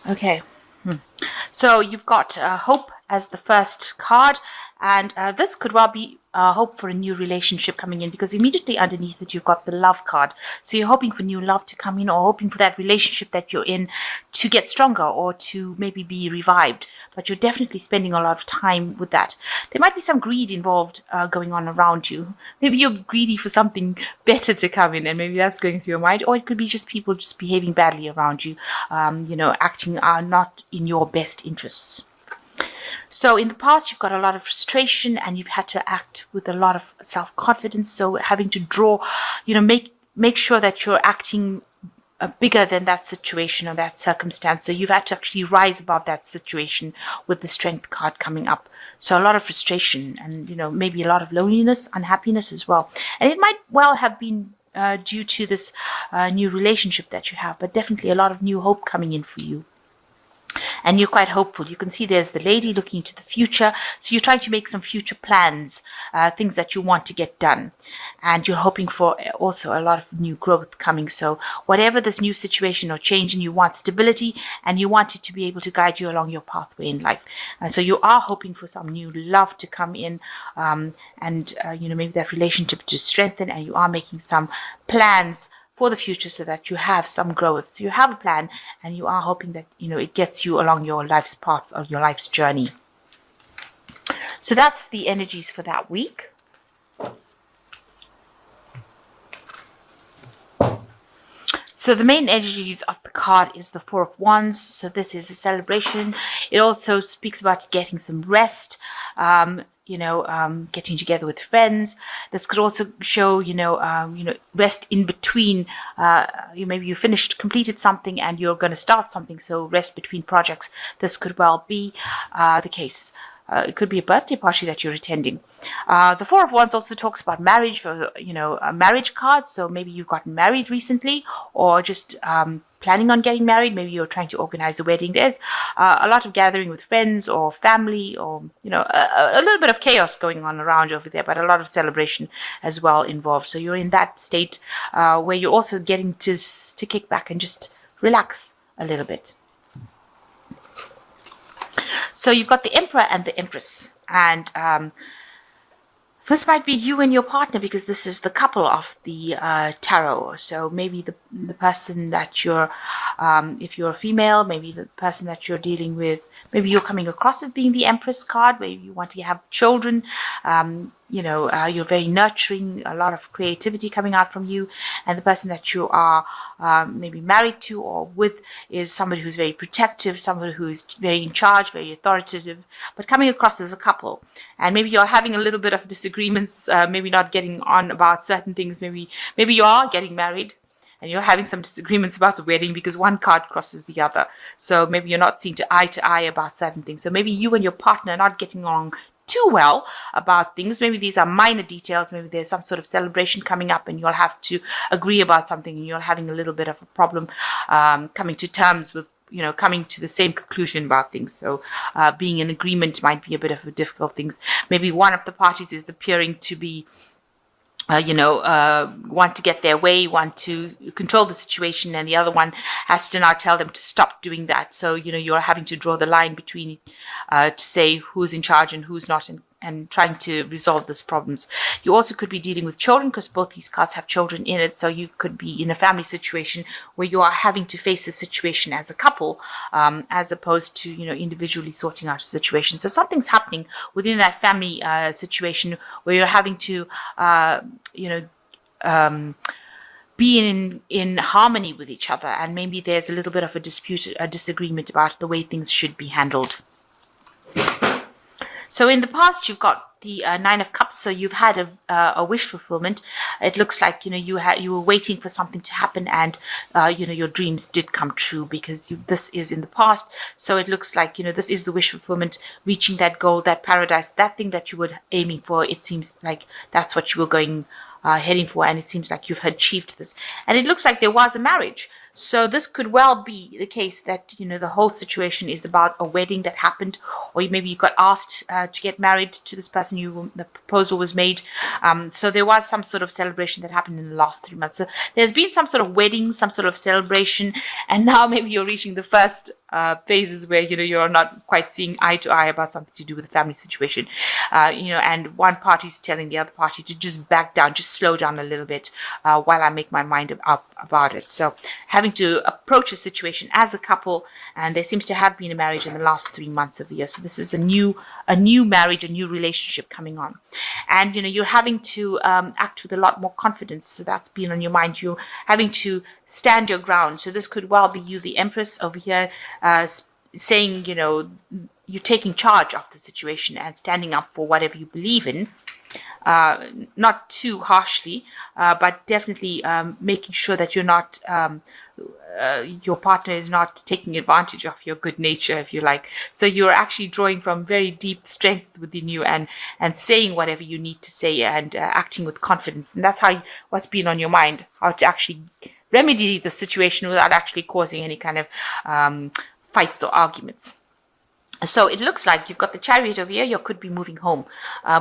Okay. So you've got hope as the first card, and this could well be hope for a new relationship coming in, because immediately underneath it you've got the love card. So you're hoping for new love to come in, or hoping for that relationship that you're in to get stronger, or to maybe be revived. But you're definitely spending a lot of time with that. There might be some greed involved going on around you. Maybe you're greedy for something better to come in, and maybe that's going through your mind. Or it could be just people just behaving badly around you, acting not in your best interests. So in the past, you've got a lot of frustration, and you've had to act with a lot of self-confidence. So having to draw, make sure that you're acting bigger than that situation or that circumstance. So you've had to actually rise above that situation with the strength card coming up. So a lot of frustration, and maybe a lot of loneliness, unhappiness as well. And it might well have been due to this new relationship that you have, but definitely a lot of new hope coming in for you. And you're quite hopeful. You can see there's the lady looking into the future. So you're trying to make some future plans, things that you want to get done. And you're hoping for also a lot of new growth coming. So whatever this new situation or change, and you want stability, and you want it to be able to guide you along your pathway in life. And so you are hoping for some new love to come in, maybe that relationship to strengthen, and you are making some plans for the future so that you have some growth. So you have a plan, and you are hoping that, it gets you along your life's path or your life's journey. So that's the energies for that week. So the main energies of the card is the Four of Wands. So this is a celebration. It also speaks about getting some rest, getting together with friends. This could also show, rest in between. Maybe you completed something, and you're going to start something. So rest between projects. This could well be the case. It could be a birthday party that you're attending. The Four of Wands also talks about marriage, or, a marriage card. So maybe you've gotten married recently, or just planning on getting married. Maybe you're trying to organize a wedding. There's a lot of gathering with friends or family, or, a little bit of chaos going on around over there, but a lot of celebration as well involved. So you're in that state where you're also getting to kick back and just relax a little bit. So you've got the Emperor and the Empress, and this might be you and your partner, because this is the couple of the tarot. So maybe the person that you're, if you're a female, maybe the person that you're dealing with, maybe you're coming across as being the Empress card, where you want to have children. You're very nurturing, a lot of creativity coming out from you, and the person that you are maybe married to or with is somebody who's very protective, somebody who's very in charge, very authoritative, but coming across as a couple. And maybe you're having a little bit of disagreements, maybe not getting on about certain things. Maybe you are getting married, and you're having some disagreements about the wedding because one card crosses the other. So maybe you're not seeing eye to eye about certain things. So maybe you and your partner are not getting along too well about things. Maybe these are minor details. Maybe there's some sort of celebration coming up, and you'll have to agree about something, and you're having a little bit of a problem coming to terms with, coming to the same conclusion about things. So being in agreement might be a bit of a difficult thing. Maybe one of the parties is appearing to be want to get their way, want to control the situation, and the other one has to now tell them to stop doing that. So, you're having to draw the line between to say who's in charge and who's not, and trying to resolve these problems. You also could be dealing with children, because both these cards have children in it. So you could be in a family situation where you are having to face a situation as a couple, as opposed to, individually sorting out a situation. So something's happening within that family situation where you're having to, be in harmony with each other. And maybe there's a little bit of a dispute, a disagreement about the way things should be handled. So in the past, you've got the Nine of Cups. So you've had a wish fulfillment. It looks like, you were waiting for something to happen, and, your dreams did come true, because this is in the past. So it looks like, this is the wish fulfillment, reaching that goal, that paradise, that thing that you were aiming for. It seems like that's what you were heading for, and it seems like you've achieved this. And it looks like there was a marriage. So this could well be the case that, the whole situation is about a wedding that happened, or maybe you got asked to get married to this person, the proposal was made. So there was some sort of celebration that happened in the last 3 months. So there's been some sort of wedding, some sort of celebration, and now maybe you're reaching the first phases where, you're not quite seeing eye to eye about something to do with the family situation, and one party's telling the other party to just back down, just slow down a little bit while I make my mind up about it. So having to approach a situation as a couple, and there seems to have been a marriage in the last 3 months of the year. So this is a new marriage, a new relationship coming on, and you're having to act with a lot more confidence. So that's been on your mind. You're having to stand your ground. So this could well be you, the Empress over here, saying, you're taking charge of the situation and standing up for whatever you believe in. Not too harshly, but definitely making sure that you're not, your partner is not taking advantage of your good nature, if you like. So you're actually drawing from very deep strength within you, and saying whatever you need to say, and acting with confidence. And that's what's been on your mind, how to actually remedy the situation without actually causing any kind of fights or arguments. So it looks like you've got the Chariot over here. You could be moving home,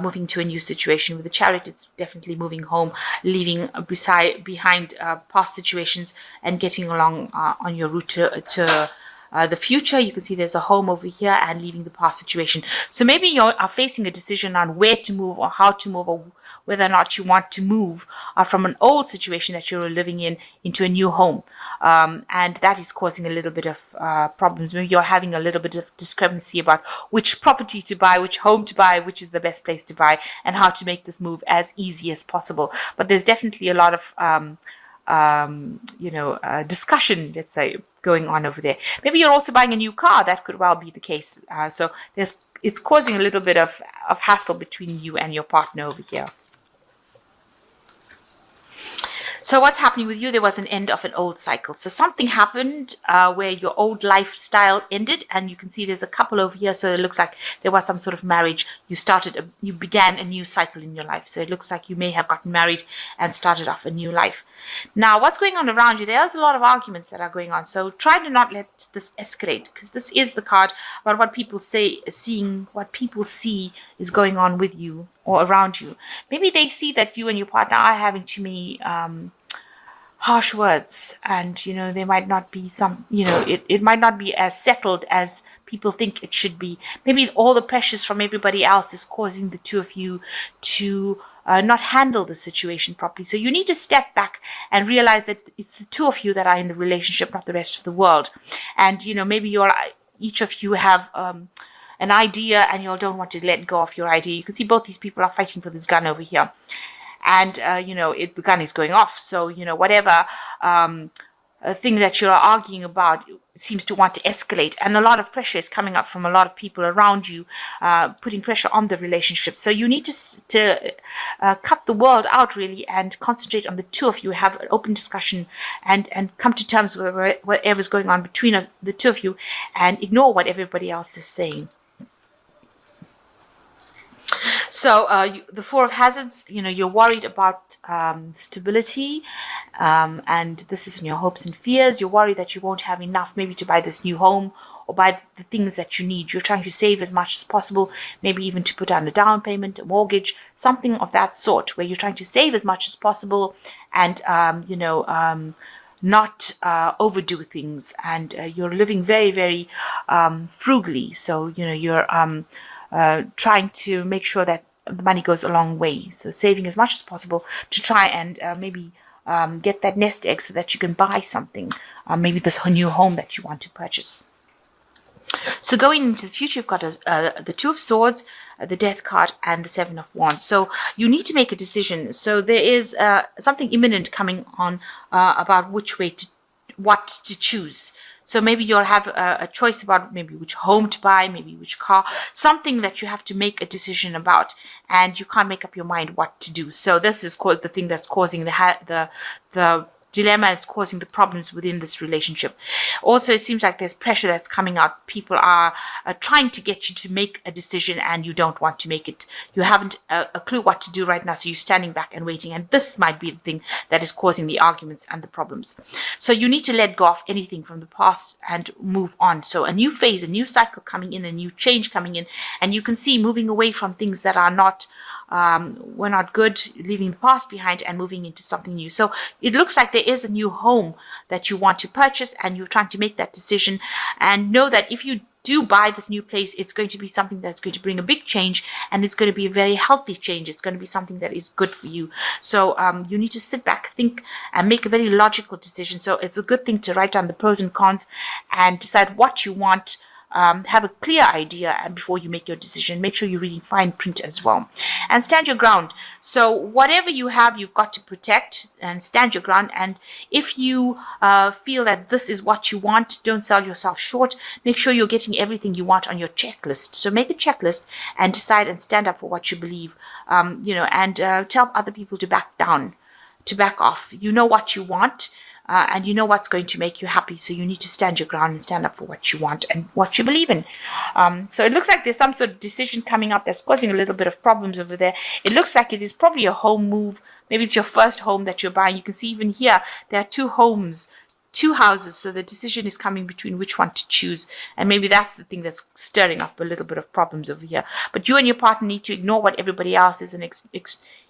moving to a new situation. With the Chariot, it's definitely moving home, leaving behind past situations and getting along on your route to the future. You can see there's a home over here, and leaving the past situation. So maybe you are facing a decision on where to move or how to move, or whether or not you want to move from an old situation that you're living in into a new home. And that is causing a little bit of problems. Maybe you're having a little bit of discrepancy about which property to buy, which home to buy, which is the best place to buy, and how to make this move as easy as possible. But there's definitely a lot of discussion, let's say, going on over there. Maybe you're also buying a new car. That could well be the case. So it's causing a little bit of hassle between you and your partner over here. So what's happening with you? There was an end of an old cycle. So something happened where your old lifestyle ended, and you can see there's a couple over here. So it looks like there was some sort of marriage. You began a new cycle in your life. So it looks like you may have gotten married and started off a new life. Now, what's going on around you? There's a lot of arguments that are going on. So try to not let this escalate, because this is the card about what people what people see is going on with you or around you. Maybe they see that you and your partner are having too many harsh words, and there might not be it might not be as settled as people think it should be. Maybe all the pressures from everybody else is causing the two of you to not handle the situation properly. So you need to step back and realize that it's the two of you that are in the relationship, not the rest of the world. And maybe each of you have an idea, and you don't want to let go of your idea. You can see both these people are fighting for this gun over here. And, the gun is going off. So, whatever thing that you're arguing about seems to want to escalate. And a lot of pressure is coming up from a lot of people around you, putting pressure on the relationship. So you need to cut the world out, really, and concentrate on the two of you, have an open discussion, and come to terms with whatever's going on between the two of you, and ignore what everybody else is saying. So the Four of Hazards, you're worried about stability, and this is in your hopes and fears. You're worried that you won't have enough maybe to buy this new home or buy the things that you need. You're trying to save as much as possible, maybe even to put down a down payment, a mortgage, something of that sort, where you're trying to save as much as possible and, not overdo things. And you're living very, very frugally. So, you're trying to make sure that the money goes a long way. So saving as much as possible to try and maybe get that nest egg so that you can buy something, maybe this new home that you want to purchase. So going into the future, you've got the Two of Swords, the Death card, and the Seven of Wands. So you need to make a decision. So there is something imminent coming on about what to choose. So maybe you'll have a choice about maybe which home to buy, maybe which car, something that you have to make a decision about, and you can't make up your mind what to do. So this is the thing that's causing the dilemma. It's causing the problems within this relationship. Also, it seems like there's pressure that's coming out. People are trying to get you to make a decision, and you don't want to make it. You haven't a clue what to do right now, so you're standing back and waiting. And this might be the thing that is causing the arguments and the problems. So you need to let go of anything from the past and move on. So a new phase, a new cycle coming in, a new change coming in, and you can see moving away from things that are not were not good, leaving the past behind and moving into something new. So it looks like there is a new home that you want to purchase, and you're trying to make that decision, and know that if you do buy this new place, it's going to be something that's going to bring a big change, and it's going to be a very healthy change. It's going to be something that is good for you. So you need to sit back, think, and make a very logical decision. So it's a good thing to write down the pros and cons and decide what you want. Have a clear idea, and before you make your decision, make sure you're reading fine print as well, and stand your ground. So whatever you have, you've got to protect and stand your ground. And if you feel that this is what you want, don't sell yourself short. Make sure you're getting everything you want on your checklist. So make a checklist and decide and stand up for what you believe. And tell other people to back down, to back off. You know what you want. And you know what's going to make you happy. So you need to stand your ground and stand up for what you want and what you believe in. So it looks like there's some sort of decision coming up that's causing a little bit of problems over there. It looks like it is probably a home move. Maybe it's your first home that you're buying. You can see even here, there are two homes, two houses. So the decision is coming between which one to choose. And maybe that's the thing that's stirring up a little bit of problems over here. But you and your partner need to ignore what everybody else is and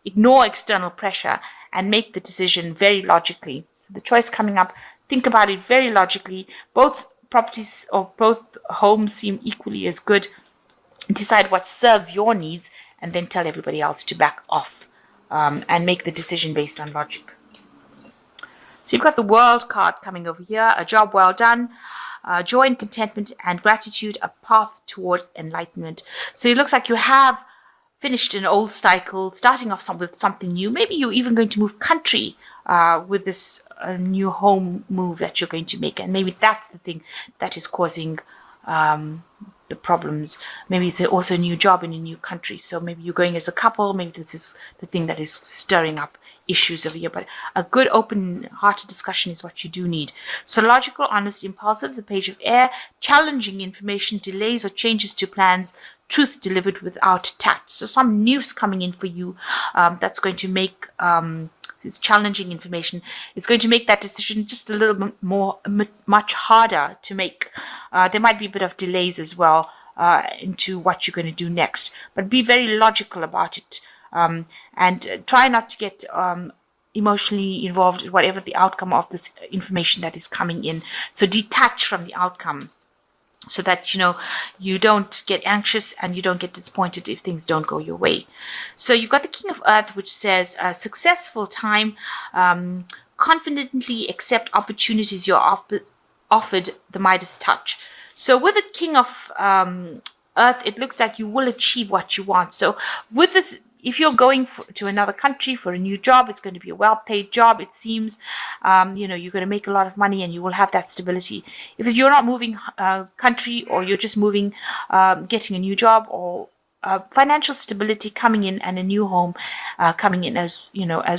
ignore external pressure and make the decision very logically. So the choice coming up, think about it very logically. Both properties or both homes seem equally as good. Decide what serves your needs, and then tell everybody else to back off and make the decision based on logic. So you've got the World card coming over here. A job well done, joy and contentment and gratitude, a path toward enlightenment. So it looks like you have finished an old cycle, starting off with something new. Maybe you're even going to move country with this new home move that you're going to make, and maybe that's the thing that is causing the problems. Maybe it's also a new job in a new country, so maybe you're going as a couple. Maybe this is the thing that is stirring up issues over here. But a good open-hearted discussion is what you do need. So logical, honest, impulsive, the page of air, challenging information, delays or changes to plans, truth delivered without tact. So some news coming in for you that's going to make it's challenging information. It's going to make that decision just a little bit more, much harder to make. There might be a bit of delays as well into what you're going to do next. But be very logical about it. And try not to get emotionally involved in whatever the outcome of this information that is coming in. So detach from the outcome, so that you don't get anxious and you don't get disappointed if things don't go your way. So you've got the King of Earth, which says a successful time, confidently accept opportunities you're offered, the Midas touch. So with the King of Earth, it looks like you will achieve what you want. So with this, if you're going to another country for a new job, it's going to be a well-paid job, it seems. You're going to make a lot of money and you will have that stability. If you're not moving country, or you're just moving, getting a new job, or financial stability coming in and a new home coming in as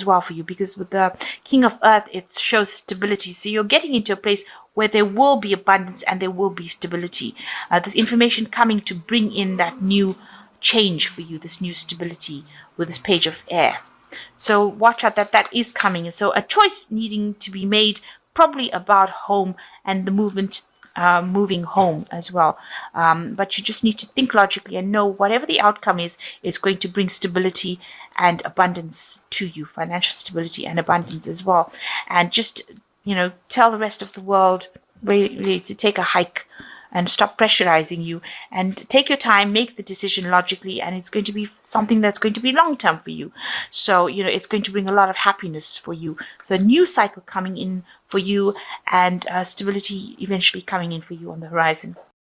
well for you, because with the King of Earth, it shows stability. So you're getting into a place where there will be abundance and there will be stability. There's information coming to bring in that new change for you, this new stability with this page of air. So watch out that is coming. So a choice needing to be made, probably about home and the movement, moving home as well. But you just need to think logically and know whatever the outcome is, it's going to bring stability and abundance to you, financial stability and abundance as well. And just, tell the rest of the world really to take a hike and stop pressurizing you, and take your time, make the decision logically, and it's going to be something that's going to be long-term for you. So, it's going to bring a lot of happiness for you. So a new cycle coming in for you, and stability eventually coming in for you on the horizon.